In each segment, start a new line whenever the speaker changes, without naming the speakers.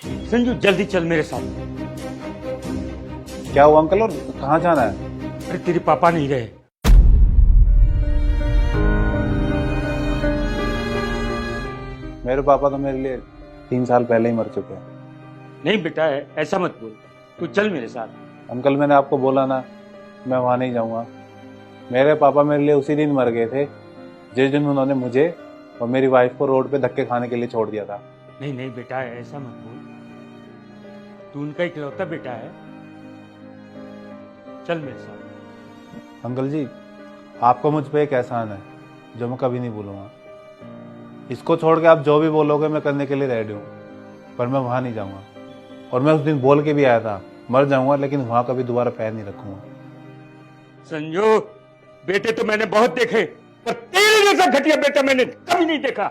संजू जल्दी चल मेरे साथ।
क्या हुआ अंकल, और कहाँ जाना है?
अरे तेरे पापा नहीं रहे।
मेरे पापा तो मेरे लिए 3 साल पहले ही मर चुके हैं।
नहीं बेटा, ऐसा मत बोल, तू चल मेरे साथ।
अंकल मैंने आपको बोला ना, मैं वहाँ नहीं जाऊँगा। मेरे पापा मेरे लिए उसी दिन मर गए थे जिस दिन उन्होंने मुझे और मेरी वाइफ को रोड पे धक्के खाने के लिए छोड़ दिया था।
नहीं नहीं बेटा, ऐसा मत बोल, तू उनका इकलौता बेटा है। चल मेरे साथ।
अंकल जी, आपको मुझ पे एक एहसान है जो मैं कभी नहीं भूलूंगा। इसको छोड़ के आप जो भी बोलोगे मैं करने के लिए रेडी हूँ, पर मैं वहाँ नहीं जाऊँगा। और मैं उस दिन बोल के भी आया था, मर जाऊँगा लेकिन वहाँ कभी दोबारा पैर नहीं रखूँगा।
संजू, बेटे तो मैंने बहुत देखे, पर तेरे जैसा घटिया बेटा मैंने कभी नहीं देखा।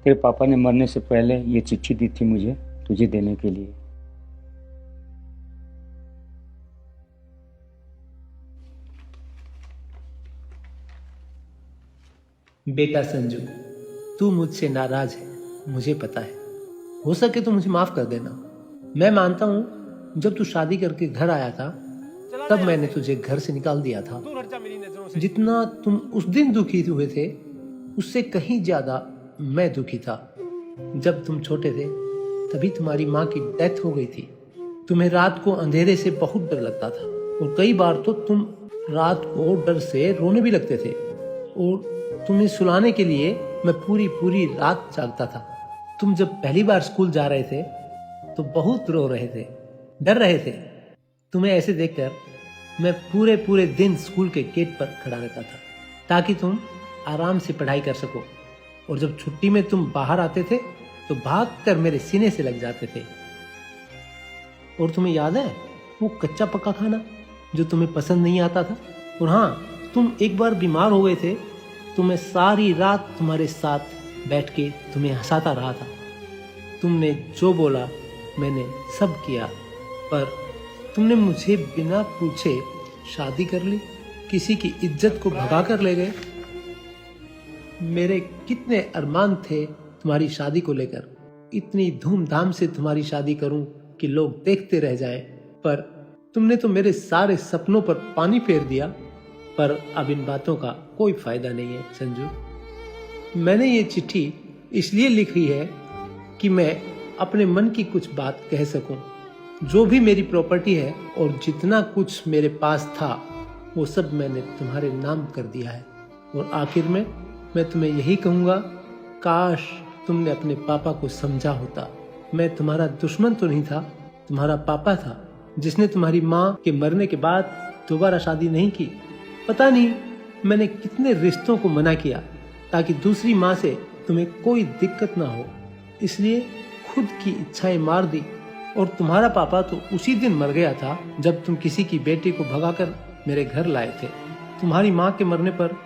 तेरे पापा ने मरने से पहले ये चिट्ठी दी थी मुझे तुझे देने के लिए।
बेटा संजू, तू मुझसे नाराज है, मुझे पता है। हो सके तो मुझे माफ कर देना। मैं मानता हूं जब तू शादी करके घर आया था तब मैंने तुझे घर से निकाल दिया था। जितना तुम उस दिन दुखी हुए थे उससे कहीं ज्यादा मैं दुखी था। जब तुम छोटे थे तभी तुम्हारी माँ की डेथ हो गई थी। तुम्हें रात को अंधेरे से बहुत डर लगता था और कई बार तो तुम रात को डर से रोने भी लगते थे और तुम्हें सुलाने के लिए मैं पूरी पूरी रात जागता था। तुम जब पहली बार स्कूल जा रहे थे तो बहुत रो रहे थे, डर रहे थे। तुम्हें ऐसे देखकर मैं पूरे पूरे दिन स्कूल के गेट पर खड़ा रहता था ताकि तुम आराम से पढ़ाई कर सको। और जब छुट्टी में तुम बाहर आते थे तो भागकर मेरे सीने से लग जाते थे। और तुम्हें याद है वो कच्चा पक्का खाना जो तुम्हें पसंद नहीं आता था? और हाँ, तुम एक बार बीमार हो गए थे तो मैं सारी रात तुम्हारे साथ बैठ के तुम्हें हंसाता रहा था। तुमने जो बोला मैंने सब किया, पर तुमने मुझे बिना पूछे शादी कर ली, किसी की इज्जत को भगा कर ले गए। मेरे कितने अरमान थे तुम्हारी शादी को लेकर, इतनी धूमधाम से तुम्हारी शादी करूं कि लोग देखते रह जाएं, पर तुमने तो मेरे सारे सपनों पर पानी फेर दिया। पर अब इन बातों का कोई फायदा नहीं है संजू। मैंने ये चिट्ठी इसलिए लिखी है कि मैं अपने मन की कुछ बात कह सकूं। जो भी मेरी प्रॉपर्टी है और जितना कुछ मेरे पास था वो सब मैंने तुम्हारे नाम कर दिया है। और आखिर में मैं तुम्हें यही कहूँगा, काश तुमने अपने पापा को समझा होता। मैं तुम्हारा दुश्मन तो नहीं था, तुम्हारा पापा था जिसने तुम्हारी माँ के मरने के बाद दोबारा शादी नहीं की। पता नहीं मैंने कितने रिश्तों को मना किया ताकि दूसरी माँ से तुम्हें कोई दिक्कत ना हो, इसलिए खुद की इच्छाएं मार दी। और तुम्हारा पापा तो उसी दिन मर गया था जब तुम किसी की बेटी को भगाकर मेरे घर लाए थे। तुम्हारी माँ के मरने पर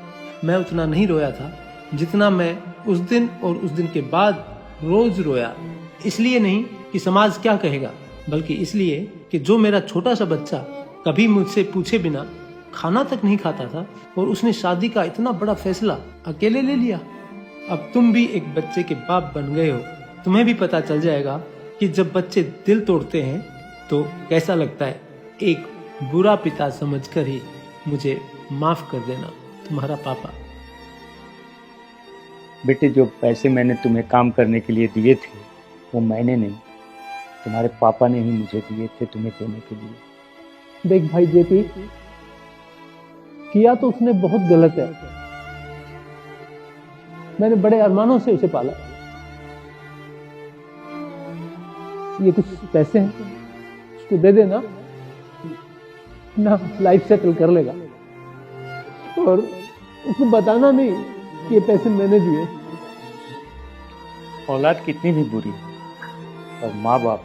मैं उतना नहीं रोया था जितना मैं उस दिन और उस दिन के बाद रोज रोया। इसलिए नहीं कि समाज क्या कहेगा, बल्कि इसलिए कि जो मेरा छोटा सा बच्चा कभी मुझसे पूछे बिना खाना तक नहीं खाता था और उसने शादी का इतना बड़ा फैसला अकेले ले लिया। अब तुम भी एक बच्चे के बाप बन गए हो, तुम्हें भी पता चल जाएगा कि जब बच्चे दिल तोड़ते हैं तो कैसा लगता है। एक बुरा पिता समझकर ही मुझे माफ कर देना, तुम्हारा पापा।
बेटे, जो पैसे मैंने तुम्हें काम करने के लिए दिए थे वो मैंने नहीं, तुम्हारे पापा ने ही मुझे दिए थे तुम्हें देने के लिए।
देख भाई जेपी, किया तो उसने बहुत गलत है। मैंने बड़े अरमानों से उसे पाला। ये कुछ पैसे हैं, उसको दे देना ना, लाइफ सेटल कर लेगा। और उसको बताना नहीं कि ये पैसे मैंने दिए।
औलाद कितनी भी बुरी है और माँ बाप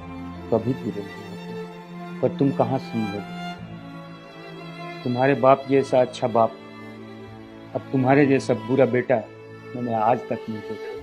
कभी बुरे नहीं होते, पर तुम कहाँ समझोगे। तुम्हारे बाप जैसा अच्छा बाप अब तुम्हारे जैसा बुरा बेटा मैंने आज तक नहीं देखा।